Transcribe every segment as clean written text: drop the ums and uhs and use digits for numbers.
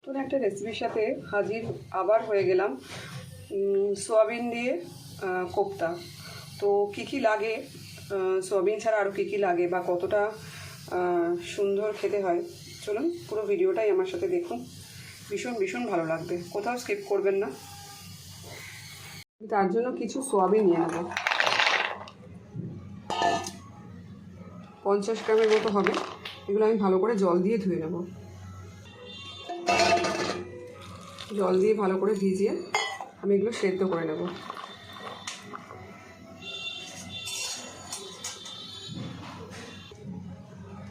নতুন একটা রেসিপির সাথে হাজির আবার হয়ে গেলাম। সোয়াবিন দিয়ে কোপ্তা। তো কী কী লাগে, সোয়াবিন ছাড়া আরও কী কী লাগে বা কতটা সুন্দর খেতে হয়, চলুন পুরো ভিডিওটাই আমার সাথে দেখুন। ভীষণ ভীষণ ভালো লাগবে, কোথাও স্কিপ করবেন না। তার জন্য কিছু সোয়াবিন নিয়ে নেব, 50 গ্রামের মতো হবে। এগুলো আমি ভালো করে জল দিয়ে ধুয়ে নেব। জল দিয়ে ভালো করে ভিজিয়ে আমি এগুলো সেদ্ধ করে নেব।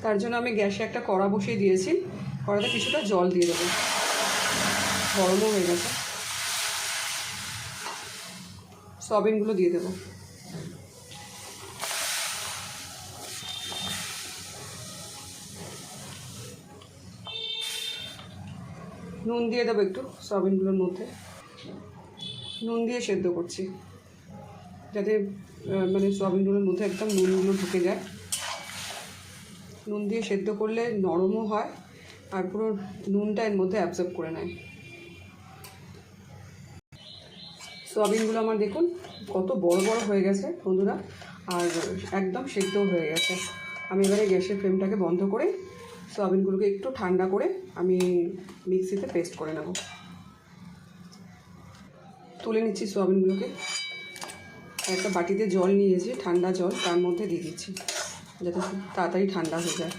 তার জন্য আমি গ্যাসে একটা কড়া বসিয়ে দিয়েছি। কড়াতে কিছুটা জল দিয়ে দেবো, গরমও হয়ে গেছে। সয়াবিনগুলো দিয়ে দেবো। নুন দিয়ে দেবো একটু সয়াবিনগুলোর মধ্যে। নুন দিয়ে সেদ্ধ করছি যাতে মানে সয়াবিনগুলোর মধ্যে একদম নুনগুলো ঢুকে যায়। নুন দিয়ে সেদ্ধ করলে নরমও হয় আর পুরো নুনটা এর মধ্যে অ্যাবজর্ব করে নেয়। সয়াবিনগুলো আমার দেখুন কত বড় বড় হয়ে গেছে বন্ধুরা, আর একদম সেদ্ধও হয়ে গেছে। আমি এবারে গ্যাসের ফ্লেমটাকে বন্ধ করে সয়াবিনগুলোকে একটু ঠান্ডা করে আমি মিক্সিতে পেস্ট করে নেব। তুলে নিচ্ছি সয়াবিনগুলোকে। একটা বাটিতে জল নিয়েছি, ঠান্ডা জল, তার মধ্যে দিয়ে দিচ্ছি যাতে খুব তাড়াতাড়ি ঠান্ডা হয়ে যায়।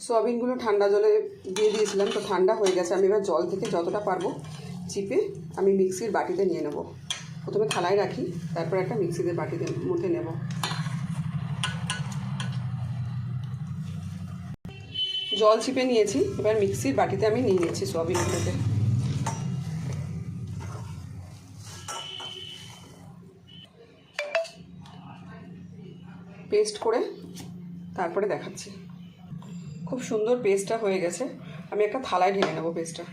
সয়াবিনগুলো ঠান্ডা জলে দিয়ে দিয়েছিলাম, তো ঠান্ডা হয়ে গেছে। আমি এবার জল থেকে যতটা পারবো চিপে আমি মিক্সির বাটিতে নিয়ে নেব। প্রথমে থালায় রাখি, তারপর একটা মিক্সিতে বাটিতে মধ্যে নেব। জল চিপে নিয়েছি, এবার মিক্সির বাটিতে আমি নিয়ে নিচ্ছি সয়াবিনগুলোকে। পেস্ট করে তারপরে দেখাচ্ছি। খুব সুন্দর পেস্টটা হয়ে গেছে। আমি একটা থালায় ঢেলে নেব পেস্টটা।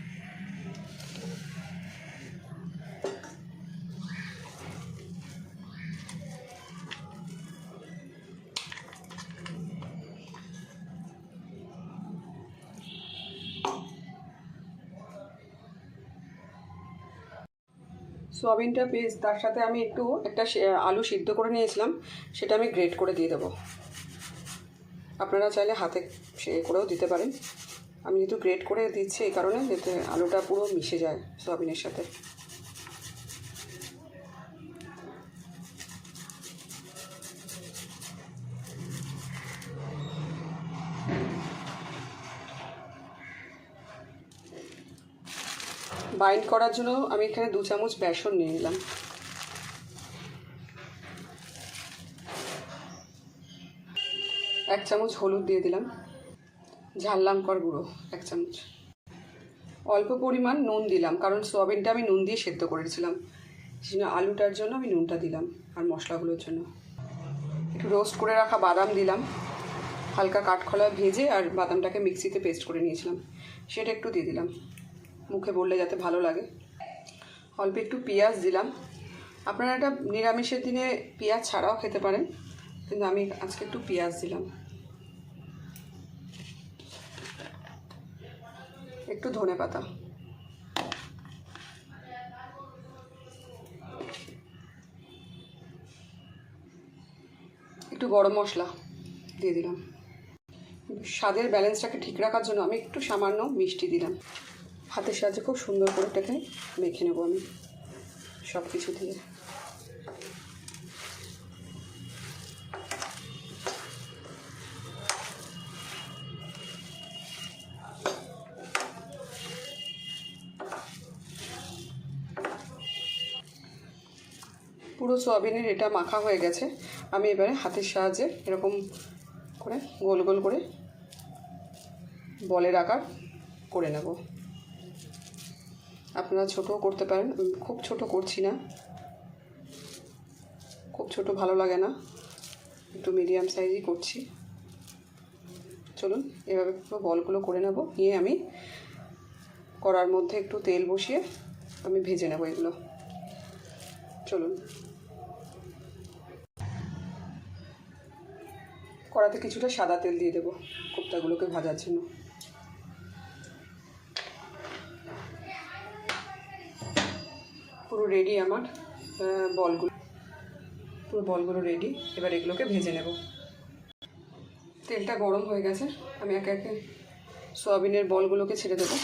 সোয়াবিনটা পেস্ট, তার সাথে আমি একটা আলু সিদ্ধ করে নিয়েছিলাম, সেটা আমি গ্রেট করে দিয়ে দেবো। আপনারা চাইলে হাতে করেও দিতে পারেন। আমি যেহেতু গ্রেট করে দিচ্ছি এই কারণে, যাতে আলুটা পুরো মিশে যায় সোয়াবিনের সাথে। বাইন্ড করার জন্য আমি এখানে 2 চামচ বেসন নিয়ে নিলাম। এক চামচ হলুদ দিয়ে দিলাম। ঝাল লঙ্কার গুঁড়ো 1 চামচ। অল্প পরিমাণ নুন দিলাম, কারণ সোয়াবিনটা আমি নুন দিয়ে সেদ্ধ করেছিলাম, সেই জন্য আলুটার জন্য আমি নুনটা দিলাম। আর মশলাগুলোর জন্য একটু রোস্ট করে রাখা বাদাম দিলাম, হালকা কাঠখোলা ভেজে, আর বাদামটাকে মিক্সিতে পেস্ট করে নিয়েছিলাম, সেটা একটু দিয়ে দিলাম মুখে বললে যাতে ভালো লাগে। অল্প একটু পেঁয়াজ দিলাম। আপনারা এটা নিরামিষের দিনে পেঁয়াজ ছাড়াও খেতে পারেন, কিন্তু আমি আজকে একটু পেঁয়াজ দিলাম। একটু ধনেপাতা, একটু গরম মশলা দিয়ে দিলাম। স্বাদের ব্যালেন্সটাকে ঠিক রাখার জন্য আমি একটু সামান্য মিষ্টি দিলাম। হাতের সাহায্যে খুব সুন্দর করে এটাকে মেখে নেব আমি সব কিছু দিয়ে। পুরো সয়াবিনের এটা মাখা হয়ে গেছে। আমি এবারে হাতের সাহায্যে এরকম করে গোল গোল করে বলের আকার করে নেব। আপনারা ছোটও করতে পারেন, খুব ছোট করছি না, খুব ছোট ভালো লাগে না, একটু মিডিয়াম সাইজই করছি। চলুন এভাবে পুরো বলগুলো করে নেব। নিয়ে আমি কড়ার মধ্যে একটু তেল বসিয়ে আমি ভেজে নেব এগুলো। চলুন কড়াতে কিছুটা সাদা তেল দিয়ে দেবো কোপ্তাগুলোকে ভাজার জন্য। পুরো রেডি আমার বলগুলো, পুরো বলগুলো রেডি। এবার এগুলোকে ভেজে নেব। তেলটা গরম হয়ে গেছে, আমি একে একে সয়াবিনের বলগুলোকে ছেড়ে দেবো।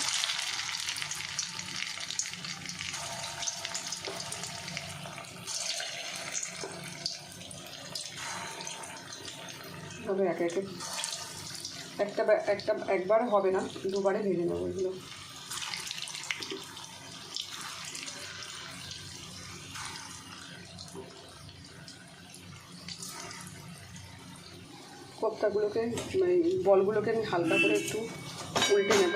তবে একে একে একবার হবে না, দুবারে ভেজে নেবো এগুলো। কোপ্তাগুলোকে মানে বলগুলোকে আমি হালকা করে একটু উল্টে নেব।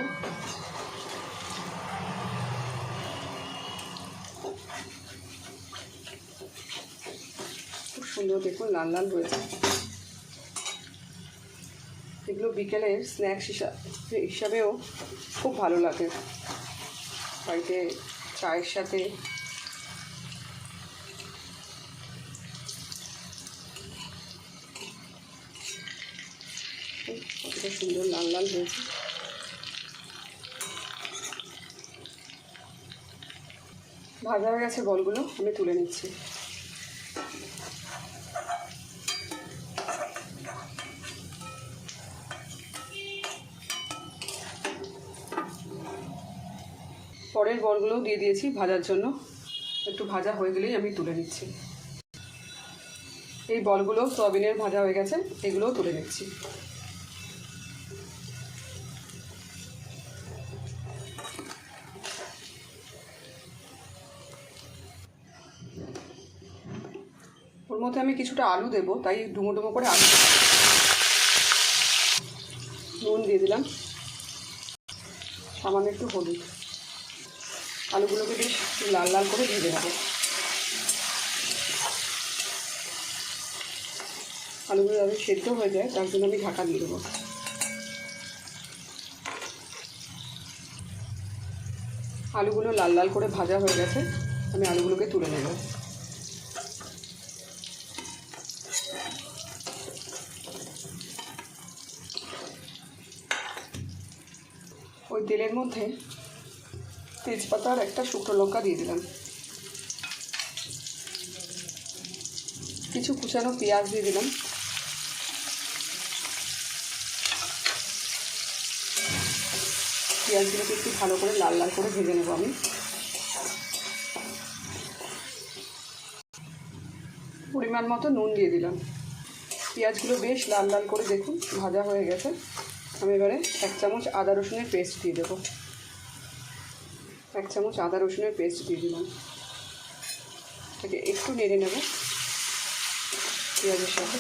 খুব সুন্দর দেখুন লাল লাল হয়েছে। এগুলো বিকেলের স্ন্যাক্স হিসাবেও খুব ভালো লাগে, বাড়িতে চায়ের সাথে। কতটা সুন্দর লাল লাল হয়েছে। ভাজা হয়ে গেছে বলগুলো, আমি তুলে নিচ্ছি। পরের বলগুলোও দিয়ে দিয়েছি ভাজার জন্য, একটু ভাজা হয়ে গেলেই আমি তুলে নিচ্ছি। এই বলগুলো সয়াবিনের ভাজা হয়ে গেছে, এগুলোও তুলে নিচ্ছি। ওর মধ্যে আমি কিছুটা আলু দেবো, তাই ডুমো ডুমো করে আলু নুন দিয়ে দিলাম, সামান্য একটু হলুদ। আলুগুলোকে বেশ লাল লাল করে ভেজে নেবো। আলুগুলো যাতে সেদ্ধ হয়ে যায় তার জন্য আমি ঢাকা দিয়ে দেবো। আলুগুলো লাল লাল করে ভাজা হয়ে গেছে, আমি আলুগুলোকে তুলে নেব। ওই তেলের মধ্যে তেজপাতা আর একটা শুকনো লঙ্কা দিয়ে দিলাম, কিছু কুচানো পেঁয়াজ দিয়ে দিলাম, পেঁয়াজগুলোকে একটু ভালো করে লাল লাল করে ভেজে নেব আমি। পরিমাণ মতো নুন দিয়ে দিলাম। পেঁয়াজগুলো বেশ লাল লাল করে দেখুন ভাজা হয়ে গেছে। আমি এবারে 1 চামচ আদা রসুনের পেস্ট দিয়ে দেবো। 1 চামচ আদা রসুনের পেস্ট দিয়ে দিলাম। এটাকে একটু নেড়ে নেব পেঁয়াজের সাথে।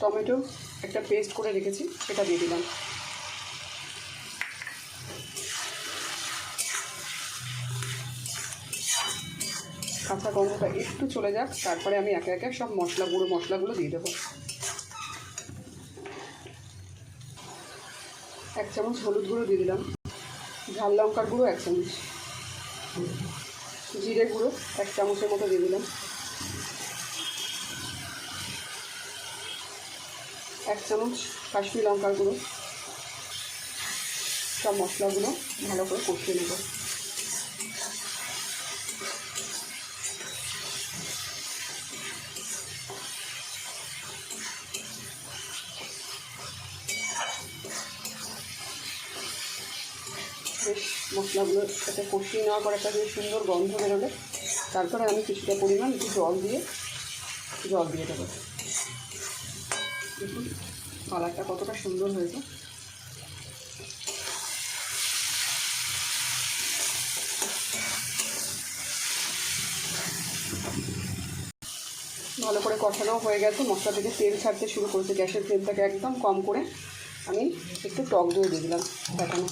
টমেটো একটা পেস্ট করে রেখেছি, এটা দিয়ে দিলাম। কাঁচা গন্ধটা একটু চলে যাক, তারপরে আমি একে একে সব গুঁড়ো মশলাগুলো দিয়ে দেবো। 1 চামচ হলুদ গুঁড়ো দিয়ে দিলাম, ঝাল লঙ্কার গুঁড়ো 1 চামচ, জিরে গুঁড়ো 1 চামচের মতো দিয়ে দিলাম, 1 চামচ কাশ্মীরি লঙ্কার গুঁড়ো। সব মশলাগুলো ভালো করে কষিয়ে নেব। বেশ মশলাগুলো সাথে কষিয়ে নেওয়ার পর একটা বেশ সুন্দর গন্ধ বেরোলে তারপরে আমি কিছুটা পরিমাণ একটু জল দিয়ে দেবো। দেখুন কালারটা কতটা সুন্দর হয়েছে। ভালো করে কষানো হয়ে গেছে, মশলা থেকে তেল ছাড়তে শুরু করেছে। গ্যাসের ফ্লেমটাকে একদম কম করে আমি একটু টক দই দিয়ে দিলাম দেখানো।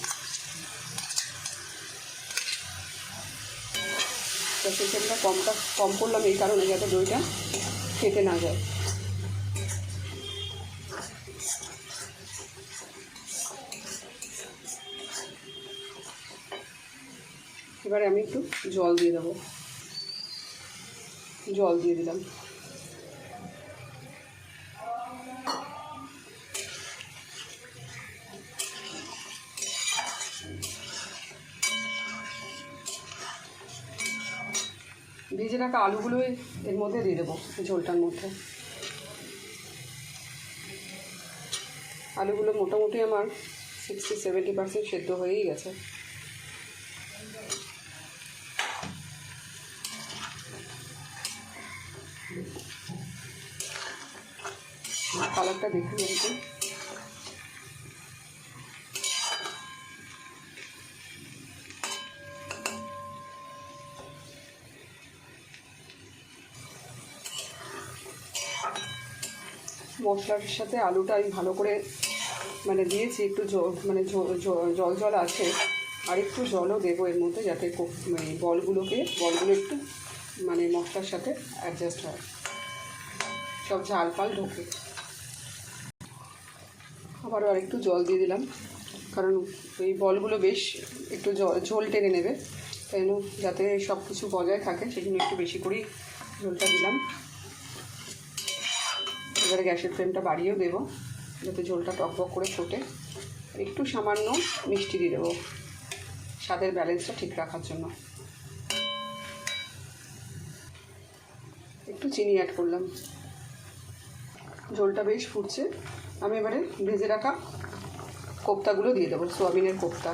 গ্যাসের ফ্লেমটা কম করলাম এই কারণে যাতে দইটা খেতে না যায়। এবারে আমি একটু জল দিয়ে দেবো। জল দিয়ে দিলাম। ভেজে রাখা আলুগুলোই এর মধ্যে দিয়ে দেবো, ঝোলটার মধ্যে। আলুগুলো মোটামুটি আমার 60-70% সেদ্ধ হয়েই গেছে। কালারটা দেখুন একটু। মশলার সাথে আলুটা আমি ভালো করে মানে দিয়েছি, একটু জল জল আছে, আর একটু জলও দেবো এর মধ্যে, যাতে মানে বলগুলো একটু মানে মশলার সাথে অ্যাডজাস্ট হয়, সব ঝাল ফাল ঢোকে। আবারও আরেকটু জল দিয়ে দিলাম, কারণ এই বলগুলো বেশ একটু ঝোল টেনে নেবে, তাই জন্য যাতে সব কিছু বজায় থাকে সেজন্য একটু বেশি করেই ঝোলটা দিলাম। এবারে গ্যাসের ফ্লেমটা বাড়িয়েও দেবো, যাতে ঝোলটা টকবক করে ফোটে। একটু সামান্য মিষ্টি দিয়ে দেবো স্বাদের ব্যালেন্সটা ঠিক রাখার জন্য। একটু চিনি অ্যাড করলাম। ঝোলটা বেশ ফুটছে, আমি এবারে ভেজে রাখা কোপ্তাগুলো দিয়ে দেবো, সোয়াবিনের কোপ্তা।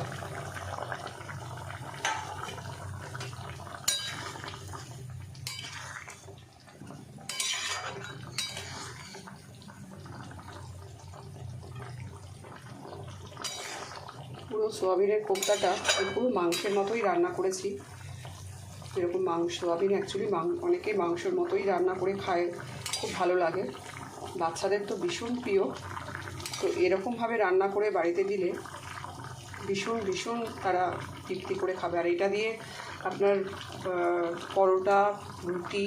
পুরো সোয়াবিনের কোপ্তাটা পুরো মাংসের মতোই রান্না করেছি। এরকম সোয়াবিন অ্যাকচুয়ালি অনেকে মাংসের মতোই রান্না করে খায়, খুব ভালো লাগে, বাচ্চাদের তো ভীষণ প্রিয়। তো এরকমভাবে রান্না করে বাড়িতে দিলে ভীষণ তারা তৃপ্তি করে খাবে। আর এটা দিয়ে আপনার পরোটা, রুটি,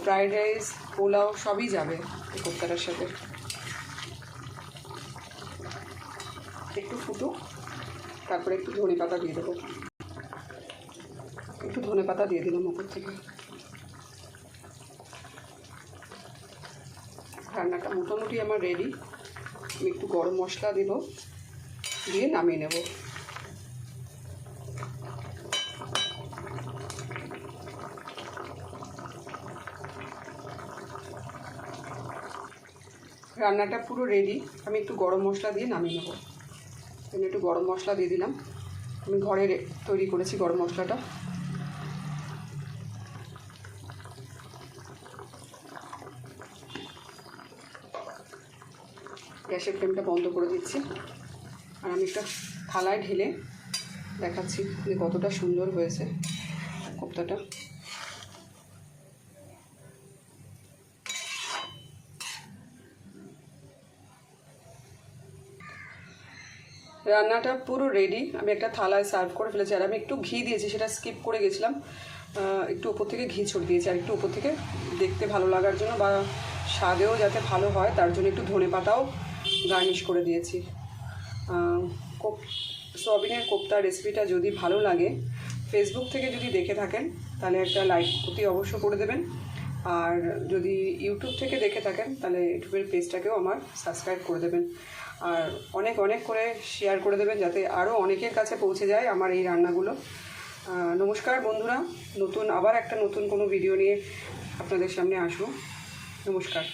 ফ্রাইড রাইস, পোলাও সবই যাবে এই কোপ্তাটার সাথে। একটু ফুটুক, তারপরে একটু ধনেপাতা দিয়ে দেবো। একটু ধনেপাতা দিয়ে দিলাম ওপর থেকে। রান্নাটা মোটামুটি আমার রেডি। আমি একটু গরম মশলা দেব, দিয়ে নামিয়ে নেব। রান্নাটা পুরো রেডি, আমি একটু গরম মশলা দিয়ে নামিয়ে নেব। আমি একটু গরম মশলা দিয়ে দিলাম, আমি ঘরে তৈরি করেছি গরম মশলাটা। গ্যাসের ফ্লেমটা বন্ধ করে দিচ্ছি, আর আমি একটা থালায় ঢেলে দেখাচ্ছি যে কতটা সুন্দর হয়েছে কোপ্তাটা। রান্নাটা পুরো রেডি, আমি একটা থালায় সার্ভ করে ফেলেছি। আর আমি একটু ঘি দিয়েছি, সেটা স্কিপ করে গেছিলাম, একটু উপর থেকে ঘি ছড়িয়ে দিয়েছি। আর একটু উপর থেকে দেখতে ভালো লাগার জন্য বা স্বাদেও যাতে ভালো হয় তার জন্য একটু ধনেপাতাও গার্নিশ করে দিয়েছি। সোয়াবিনের কোপ্তা রেসিপিটা যদি ভালো লাগে, ফেসবুক থেকে যদি দেখে থাকেন তাহলে একটা লাইক অতি অবশ্য করে দেবেন। আর যদি ইউটিউব থেকে দেখে থাকেন তাহলে ইউটিউবের পেজটাকেও আমার সাবস্ক্রাইব করে দেবেন। আর অনেক করে শেয়ার করে দেবেন, যাতে আরও অনেকের কাছে পৌঁছে যায় আমার এই রান্নাগুলো। নমস্কার বন্ধুরা, আবার একটা নতুন কোনো ভিডিও নিয়ে আপনাদের সামনে আসবো। নমস্কার।